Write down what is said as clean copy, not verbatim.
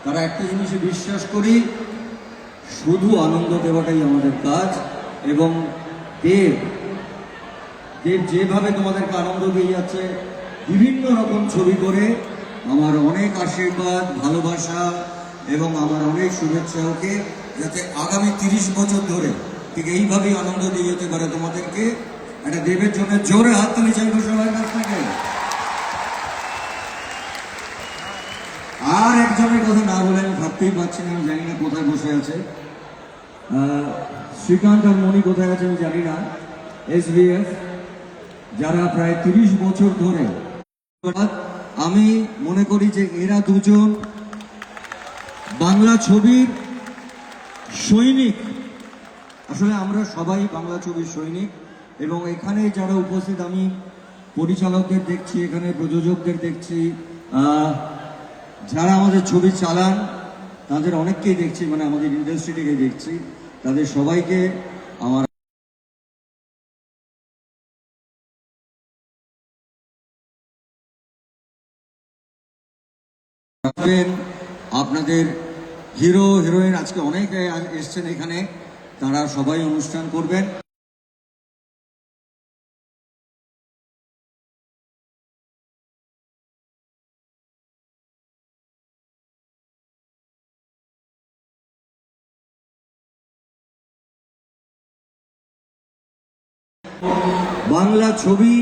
তারা একটা জিনিসে বিশ্বাস করি, শুধু আনন্দ দেওয়াটাই আমাদের কাজ। এবং দেব দেব যেভাবে তোমাদেরকে আনন্দ দিয়ে যাচ্ছে বিভিন্ন রকম ছবি করে, আমার অনেক আশীর্বাদ, ভালোবাসা এবং আমার অনেক শুভেচ্ছা ওকে, যাতে আগামী 30 বছর ধরে ঠিক এইভাবেই আনন্দ দিয়ে যেতে পারে তোমাদেরকে। একটা দেবের জন্য জোরে হাততালি চাইবো সবার কাছ থেকে। আর একজনের কথা না বলে আমি ভাবতেই পারছি না, আমি জানি না কোথায় বসে আছে। শ্রীকান্ত আর মণি কোথায় আছে আমি জানি না। SVF যারা প্রায় 30 বছর ধরে, আমি মনে করি যে এরা দুজন বাংলা ছবির সৈনিক। আসলে আমরা সবাই বাংলা ছবির সৈনিক। এবং এখানে যারা উপস্থিত, আমি পরিচালকদের দেখছি, এখানে প্রযোজকদের দেখছি, যারা আমাদের ছবি চালান তাদের অনেককেই দেখছি, মানে আমাদের ইন্ডাস্ট্রি থেকে দেখছি, তাদের সবাইকে আমার আপনাদের হিরো হিরোইন আজকে অনেকে এসছেন এখানে, তারা সবাই অনুষ্ঠান করবেন। বাংলা ছবি